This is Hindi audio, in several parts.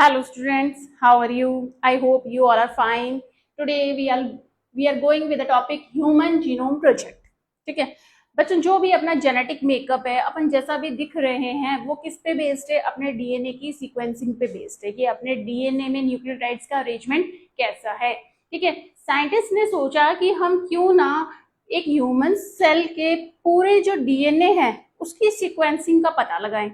Hello students, how are you? I hope you all are fine. Today we are going with the topic Human Genome Project. ठीक है बच्चों, जो भी अपना जेनेटिक मेकअप है, अपन जैसा भी दिख रहे हैं वो किस पे बेस्ड है? अपने डीएनए की सीक्वेंसिंग पे बेस्ड है कि अपने डीएनए में न्यूक्लियोटाइड्स का अरेंजमेंट कैसा है। ठीक है, साइंटिस्ट ने सोचा कि हम क्यों ना एक ह्यूमन सेल के पूरे जो डीएनए है उसकी सीक्वेंसिंग का पता लगाएं।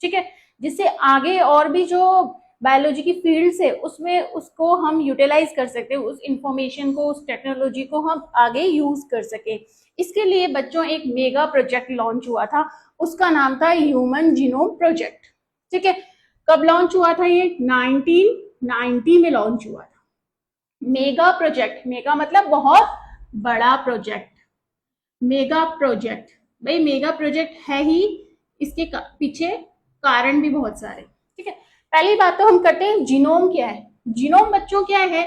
ठीक है, जिससे आगे और भी जो बायोलॉजी की फील्ड से उसमें उसको हम यूटिलाइज कर सकते हैं, उस इंफॉर्मेशन को, उस टेक्नोलॉजी को हम आगे यूज कर सके। इसके लिए बच्चों एक मेगा प्रोजेक्ट लॉन्च हुआ था, उसका नाम था ह्यूमन जीनोम प्रोजेक्ट। ठीक है, कब लॉन्च हुआ था? ये 1990 में लॉन्च हुआ था। मेगा प्रोजेक्ट, मेगा मतलब बहुत बड़ा प्रोजेक्ट, मेगा प्रोजेक्ट। भाई मेगा प्रोजेक्ट है ही, इसके पीछे कारण भी बहुत सारे। ठीक है, पहली बात तो हम करते हैं जीनोम क्या है। जीनोम बच्चों क्या है?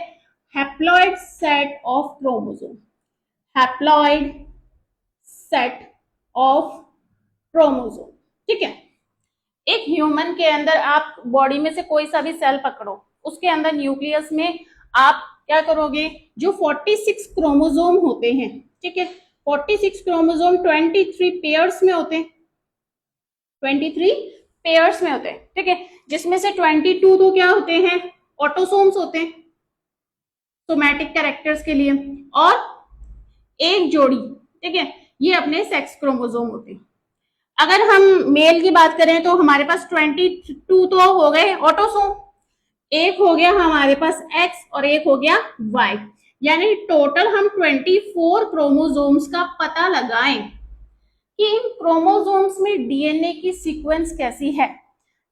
Haploid set of chromosome, haploid set of chromosome. ठीक है, एक ह्यूमन के अंदर आप बॉडी में से कोई सा भी सेल पकड़ो, उसके अंदर न्यूक्लियस में आप क्या करोगे? जो 46 क्रोमोसोम होते हैं, ठीक है, 46 क्रोमोसोम 23 पेयर्स में होते हैं, 23 पेयर्स में होते हैं। ठीक है, जिसमें से 22 तो क्या होते हैं? ऑटोसोम्स होते हैं, सोमैटिक कैरेक्टर्स के लिए, और एक जोड़ी, ठीक है, ये अपने सेक्स क्रोमोसोम होते हैं। अगर हम मेल की बात करें तो हमारे पास 22 तो हो गए ऑटोसोम, एक हो गया हमारे पास एक्स और एक हो गया वाई, यानी टोटल हम 24 क्रोमोसोम्स का पता लगाएं कि इन क्रोमोसोम्स में डीएनए की सीक्वेंस कैसी है,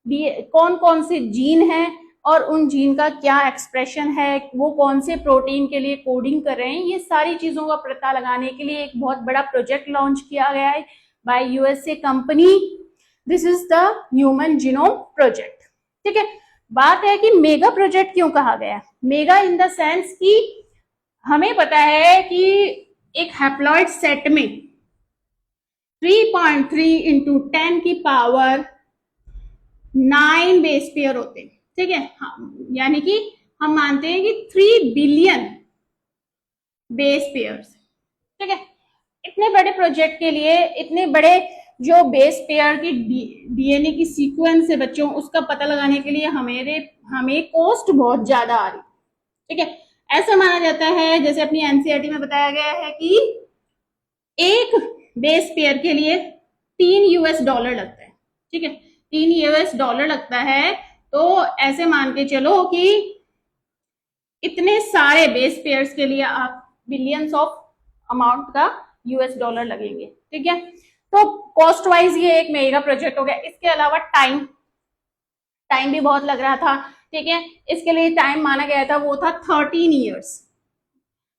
कौन कौन से जीन है और उन जीन का क्या एक्सप्रेशन है, वो कौन से प्रोटीन के लिए कोडिंग कर रहे हैं। ये सारी चीजों का पता लगाने के लिए एक बहुत बड़ा प्रोजेक्ट लॉन्च किया गया है by USA company. This is the human genome project. ठीक है, बात है कि मेगा प्रोजेक्ट क्यों कहा गया? मेगा इन द सेंस कि हमें पता है कि एक हैप्लॉइड सेट में 3.3 इंटू 10 की पावर 9 बेस पेयर होते हैं। ठीक है, यानी कि हम मानते हैं कि 3 बिलियन बेस पेयर्स। ठीक है, इतने बड़े प्रोजेक्ट के लिए इतने बड़े जो बेस पेयर की डीएनए की सीक्वेंस है बच्चों, उसका पता लगाने के लिए हमें कॉस्ट बहुत ज्यादा आ रही। ठीक है, ऐसा माना जाता है, जैसे अपनी एनसीईआरटी में बताया गया है कि एक बेस पेयर के लिए $3 लगता है। ठीक है, $3 लगता है, तो ऐसे मान के चलो कि इतने सारे बेस पेयर्स के लिए आप बिलियंस ऑफ अमाउंट का $US लगेंगे। ठीक है, तो कॉस्ट वाइज ये एक मेगा प्रोजेक्ट हो गया। इसके अलावा टाइम भी बहुत लग रहा था। ठीक है, इसके लिए टाइम माना गया था, वो था 13 ईयर्स।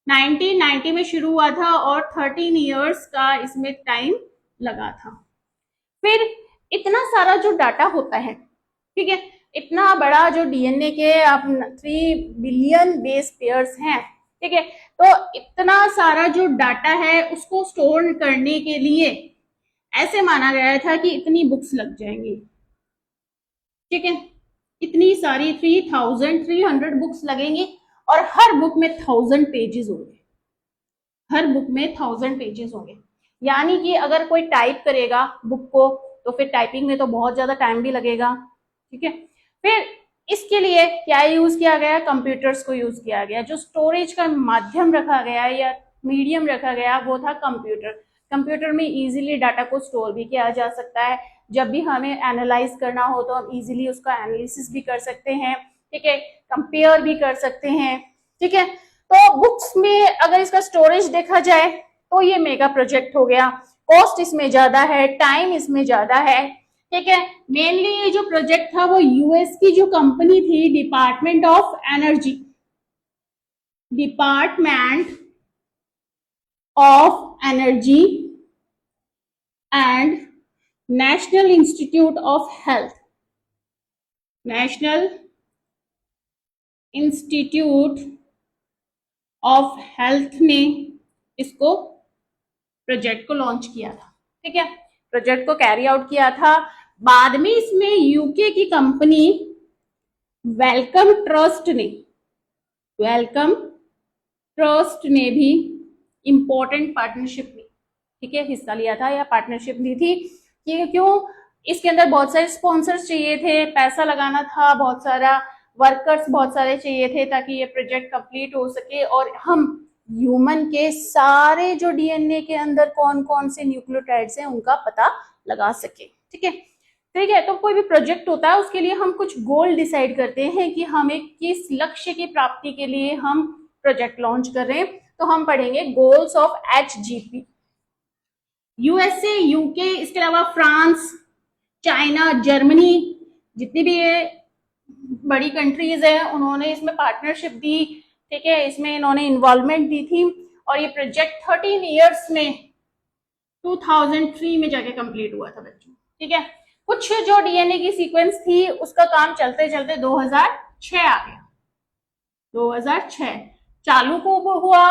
1990 में शुरू हुआ था और 13 ईयर्स का इसमें टाइम लगा था। फिर इतना सारा जो डाटा होता है, ठीक है, इतना बड़ा जो डीएनए के आप 3 बिलियन बेस पेयर्स हैं, ठीक है, तो इतना सारा जो डाटा है उसको स्टोर करने के लिए ऐसे माना गया था कि इतनी बुक्स लग जाएंगी। ठीक है, इतनी सारी 3300 बुक्स लगेंगी और हर बुक में 1000 पेजेस होंगे, हर बुक में 1000 पेजेस होंगे। यानी कि अगर कोई टाइप करेगा बुक को तो फिर टाइपिंग में तो बहुत ज्यादा टाइम भी लगेगा। ठीक है, फिर इसके लिए क्या यूज किया गया? कंप्यूटर्स को यूज किया गया। जो स्टोरेज का माध्यम रखा गया या मीडियम रखा गया वो था कंप्यूटर। कंप्यूटर में इजीली डाटा को स्टोर भी किया जा सकता है, जब भी हमें एनालाइज करना हो तो हम इजीली उसका एनालिसिस भी कर सकते हैं। ठीक है, कंपेयर भी कर सकते हैं। ठीक है, तो बुक्स में अगर इसका स्टोरेज देखा जाए तो ये मेगा प्रोजेक्ट हो गया। कॉस्ट इसमें ज्यादा है, टाइम इसमें ज्यादा है। ठीक है, मेनली ये जो प्रोजेक्ट था वो यूएस की जो कंपनी थी, department of energy, department of energy and national institute of health, national institute of health ने इसको प्रोजेक्ट को लॉन्च किया था। ठीक है, प्रोजेक्ट को कैरी आउट किया था। बाद में इसमें यूके की कंपनी वेलकम ट्रस्ट ने वेलकम ट्रस्ट ने भी इंपॉर्टेंट पार्टनरशिप में, ठीक है, हिस्सा लिया था या पार्टनरशिप दी थी। कि क्यों? इसके अंदर बहुत सारे स्पॉन्सर्स चाहिए थे, पैसा लगाना था, बहुत सारा वर्कर्स बहुत सारे चाहिए थे ताकि ये प्रोजेक्ट कंप्लीट हो सके और हम ह्यूमन के सारे जो डीएनए के अंदर कौन कौन से न्यूक्लियोटाइड्स हैं उनका पता लगा सके। ठीक है, ठीक है। तो कोई भी प्रोजेक्ट होता है उसके लिए हम कुछ गोल डिसाइड करते हैं कि हमें किस लक्ष्य की प्राप्ति के लिए हम प्रोजेक्ट लॉन्च कर रहे हैं। तो हम पढ़ेंगे goals of HGP. USA, UK, इसके अलावा फ्रांस, चाइना, जर्मनी, जितनी भी ये बड़ी कंट्रीज है उन्होंने इसमें पार्टनरशिप दी। ठीक है, इसमें इन्होंने इन्वॉल्वमेंट दी थी और ये प्रोजेक्ट 13 इयर्स में 2003 में जाके कंप्लीट हुआ था बच्चों। ठीक है, कुछ जो डीएनए की सीक्वेंस थी उसका काम चलते चलते 2006 आ गया। 2006 चालू कब हुआ?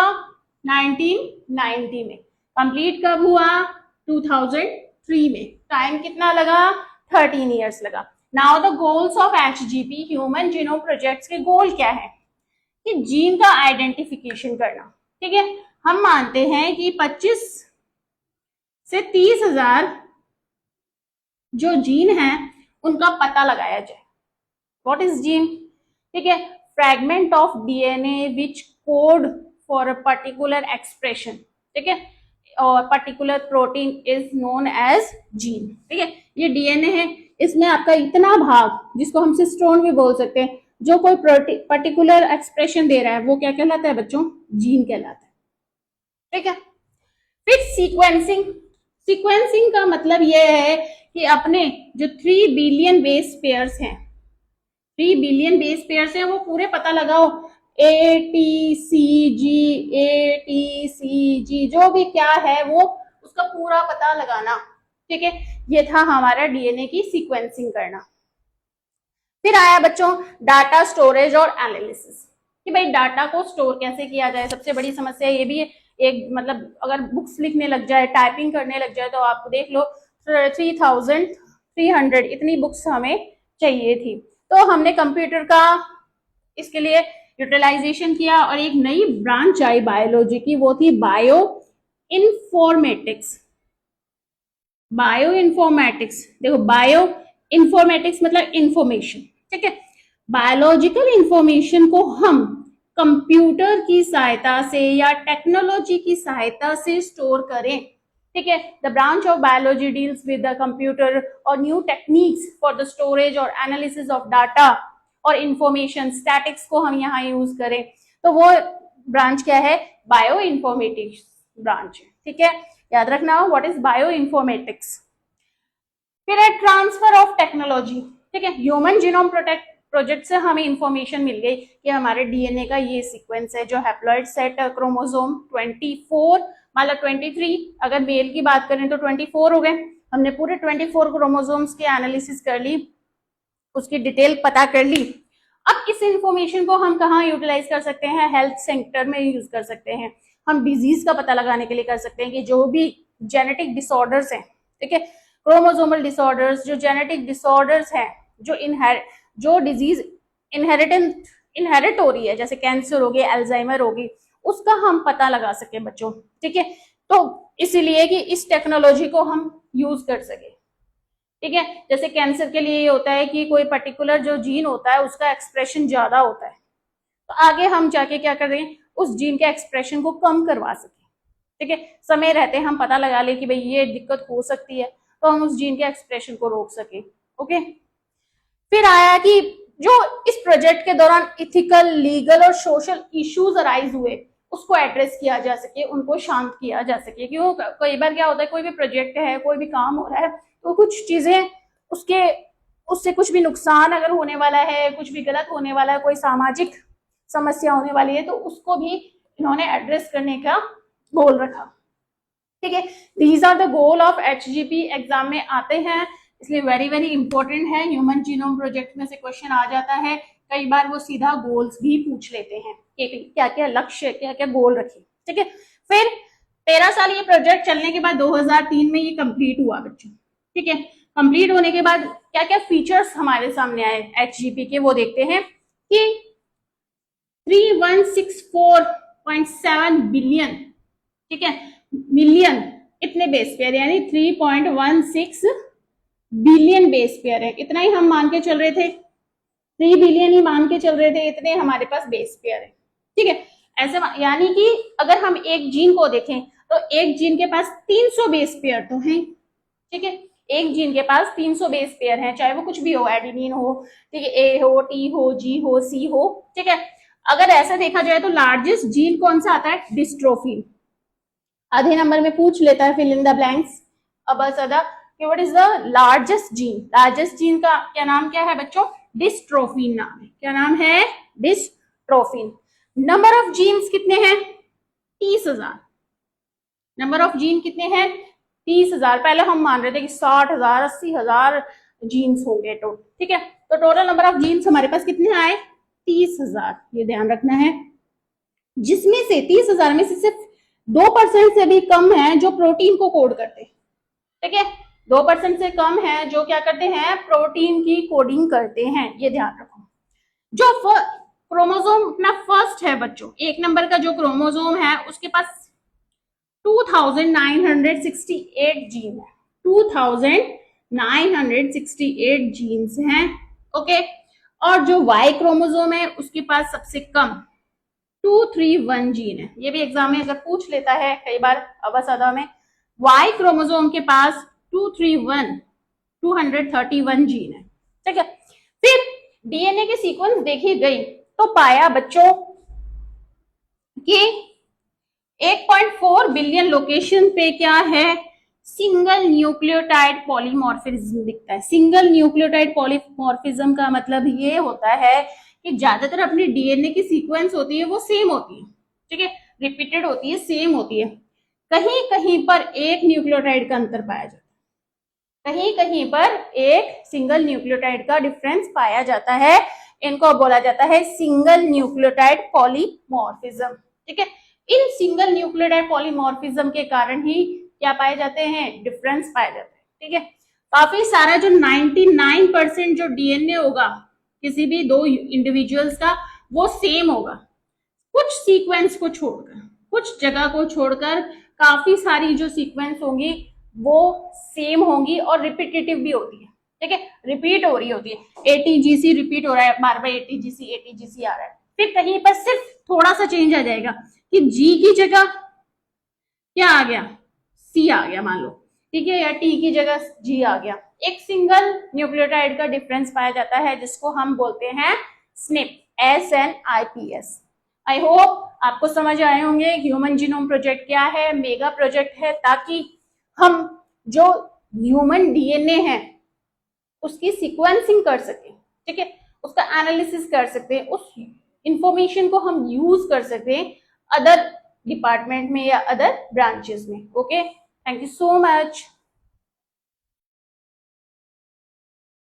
1990 में। कंप्लीट कब हुआ? 2003 में। टाइम कितना लगा? 13 इयर्स लगा। Now the goals of HGP, human genome projects के गोल क्या है? कि जीन का आइडेंटिफिकेशन करना। ठीक है, हम मानते हैं कि 25 से 30 हजार जो जीन है उनका पता लगाया जाए। What is gene? ठीक है, fragment of DNA which code for a particular expression. ठीक है, और particular protein is known as gene. ठीक है, ये डीएनए है, इसमें आपका इतना भाग जिसको हम सिस्टोन भी बोल सकते हैं, जो कोई पर्टिकुलर एक्सप्रेशन दे रहा है वो क्या कहलाता है बच्चों? जीन कहलाता है। ठीक है, फिर सीक्वेंसिंग। सीक्वेंसिंग का मतलब यह है कि अपने जो 3 बिलियन बेस पेयर्स हैं, 3 बिलियन बेस पेयर्स हैं, वो पूरे पता लगाओ। ATCG, ATCG जो भी क्या है वो उसका पूरा पता लगाना। ठीक है, ये था हमारा डीएनए की सीक्वेंसिंग करना। फिर आया बच्चों डाटा स्टोरेज और एनालिसिस, कि भाई डाटा को स्टोर कैसे किया जाए। सबसे बड़ी समस्या ये भी है, एक मतलब अगर बुक्स लिखने लग जाए, टाइपिंग करने लग जाए, तो आप देख लो 3300 इतनी बुक्स हमें चाहिए थी। तो हमने कंप्यूटर का इसके लिए यूटिलाइजेशन किया और एक नई ब्रांच आई बायोलॉजी की, वो थी बायो इन्फॉर्मेटिक्स। बायो इन्फॉर्मेटिक्स, देखो बायो इन्फॉर्मेटिक्स मतलब इंफॉर्मेशन। ठीक है, बायोलॉजिकल इंफॉर्मेशन को हम कंप्यूटर की सहायता से या टेक्नोलॉजी की सहायता से स्टोर करें। ठीक है, the branch of biology deals with the computer और new techniques for the storage और एनालिसिस ऑफ डाटा और इंफॉर्मेशन। स्टैटिक्स को हम यहाँ यूज करें तो वो ब्रांच क्या है? Bio informatics branch. ठीक है, याद रखना व्हाट इज बायो इन्फॉर्मेटिक्स। फिर है ट्रांसफर ऑफ टेक्नोलॉजी। ठीक है, ह्यूमन जीनोम प्रोजेक्ट से हमें इंफॉर्मेशन मिल गई कि हमारे डीएनए का ये सीक्वेंस है, जो हैप्लॉइड सेट क्रोमोसोम 24 मतलब 23, अगर मेल की बात करें तो 24 हो गए। हमने पूरे 24 क्रोमोसोम्स की एनालिसिस कर ली, उसकी डिटेल पता कर ली। अब इस इंफॉर्मेशन को हम कहाँ यूटिलाइज कर सकते हैं? हेल्थ सेक्टर में यूज कर सकते हैं। हम डिजीज का पता लगाने के लिए कर सकते हैं कि जो भी जेनेटिक डिसऑर्डर्स हैं, ठीक है, क्रोमोसोमल डिसऑर्डर्स, जो जेनेटिक डिसऑर्डर्स हैं, जो डिजीज इनहेरिट हो रही है, जैसे कैंसर हो गया, अल्जाइमर हो गई, उसका हम पता लगा सके बच्चों। ठीक है, तो इसीलिए कि इस टेक्नोलॉजी को हम यूज कर सके। ठीक है, जैसे कैंसर के लिए ये होता है कि कोई पर्टिकुलर जो जीन होता है उसका एक्सप्रेशन ज्यादा होता है, तो आगे हम जाके क्या कर रहे हैं? उस जीन के एक्सप्रेशन को कम करवा सके। ठीक है, समय रहते हम पता लगा ले कि भाई ये दिक्कत हो सकती है, तो हम उस जीन के एक्सप्रेशन को रोक सके। ओके, फिर आया कि जो इस प्रोजेक्ट के दौरान इथिकल, लीगल और सोशल इश्यूज अराइज हुए उसको एड्रेस किया जा सके, उनको शांत किया जा सके। क्यों? कई बार क्या होता है, कोई भी प्रोजेक्ट है, कोई भी काम हो रहा है, तो कुछ चीजें उससे कुछ भी नुकसान अगर होने वाला है, कुछ भी गलत होने वाला है, कोई सामाजिक समस्या होने वाली है, तो उसको भी इन्होंने एड्रेस करने का गोल रखा। ठीक है, these are the goal of HGP, exam में आते हैं, इसलिए वेरी वेरी इंपॉर्टेंट है। ह्यूमन जीनोम प्रोजेक्ट में से क्वेश्चन आ जाता है, कई बार वो सीधा गोल्स भी पूछ लेते हैं कि क्या क्या लक्ष्य, क्या क्या गोल रखे। ठीक है, फिर 13 साल ये प्रोजेक्ट चलने के बाद 2003 में ये कंप्लीट हुआ बच्चों। ठीक है, कंप्लीट होने के बाद क्या क्या फीचर्स हमारे सामने आए एचजीपी के, वो देखते हैं। कि 3164.7 बिलियन, ठीक है, मिलियन, इतने बेस पेयर, यानी 3.16 बिलियन बेस पेयर है। इतना ही हम मान के चल रहे थे, 3 बिलियन ही मान के चल रहे थे, इतने हमारे पास बेस पेयर है, ठीक है। ऐसे यानी कि अगर हम एक जीन को देखें तो एक जीन के पास 300 बेस पेयर तो हैं, ठीक है। एक जीन के पास 300 बेस पेयर हैं, चाहे वो कुछ भी हो, एडेनिन हो, ठीक है, ए हो, टी हो, जी हो, सी हो, ठीक है। अगर ऐसा देखा जाए तो लार्जेस्ट जीन कौन सा आता है? डिस्ट्रोफिन। आधे नंबर में पूछ लेता है फिल इन द ब्लैंक्स। अब सदा कि what is the largest gene? Largest gene का क्या नाम क्या है बच्चों? डिस्ट्रोफिन नाम है। क्या नाम है? डिस्ट्रोफिन। नंबर ऑफ जीन्स कितने हैं? 30,000। नंबर ऑफ जीन कितने हैं? 30,000। पहले हम मान रहे थे कि 60,000 80,000 जीन्स होंगे टोटल, ठीक है। तो टोटल नंबर ऑफ जीन्स हमारे पास कितने आए? 30,000। ये ध्यान रखना है, जिसमें से 30,000 में से सिर्फ 2% से भी कम है जो प्रोटीन को कोड करते हैं, ठीक है। 2% से कम है जो क्या करते हैं? प्रोटीन की कोडिंग करते हैं, ये ध्यान रखो। जो क्रोमोसोम अपना फर्स्ट है बच्चों, एक नंबर का जो क्रोमोसोम है उसके पास 2968 जीन है, 2968 जीन्स हैं, ओके। और जो वाई क्रोमोसोम है उसके पास सबसे कम 231 जीन है। ये भी एग्जाम में अगर पूछ लेता है कई बार अवसादा में, वाई क्रोमोसोम के पास 231 जीन है, ठीक है। फिर डीएनए के सीक्वेंस देखी गई तो पाया बच्चों कि 1.4 बिलियन लोकेशन पे क्या है? सिंगल न्यूक्लियोटाइड पॉलीमॉर्फिज्म दिखता है। सिंगल न्यूक्लियोटाइड पॉलीमॉर्फिज्म का मतलब ये होता है कि ज्यादातर अपनी डीएनए की सीक्वेंस होती है वो सेम होती है, ठीक है, रिपीटेड होती है, सेम होती है। कहीं कहीं पर एक न्यूक्लियोटाइड का अंतर पाया जाता है, कहीं कहीं पर एक सिंगल न्यूक्लियोटाइड का डिफरेंस पाया जाता है। इनको बोला जाता है सिंगल न्यूक्लियोटाइड पॉलीमॉर्फिज्म, ठीक है। इन सिंगल न्यूक्लियोटाइड पॉलीमॉर्फिज्म के कारण ही क्या पाए जाते हैं? डिफरेंस पाए जाते हैं, ठीक है। काफी सारा जो 99% जो डीएनए होगा किसी भी दो इंडिविजुअल्स का वो सेम होगा, कुछ सीक्वेंस को छोड़कर, कुछ जगह को छोड़कर काफी सारी जो सीक्वेंस होंगी वो सेम होंगी और रिपीटेटिव भी होती है, ठीक है, रिपीट हो रही होती है। एटीजीसी रिपीट हो रहा है, बार बार एटीजीसी आ रहा है। फिर कहीं पर सिर्फ थोड़ा सा चेंज आ जाएगा कि जी की जगह क्या आ गया? सी आ गया मान लो, ठीक है, या टी की जगह जी आ गया। एक सिंगल न्यूक्लियोटाइड का डिफरेंस पाया जाता है जिसको हम बोलते हैं SNP, SNIPS। आई होप आपको समझ आए होंगे ह्यूमन जीनोम प्रोजेक्ट क्या है। मेगा प्रोजेक्ट है ताकि हम जो ह्यूमन डीएनए है उसकी सीक्वेंसिंग कर सके, ठीक है, उसका एनालिसिस कर सकते, उस इंफॉर्मेशन को हम यूज कर सकते अदर डिपार्टमेंट में या अदर ब्रांचेस में। Okay, thank you so much.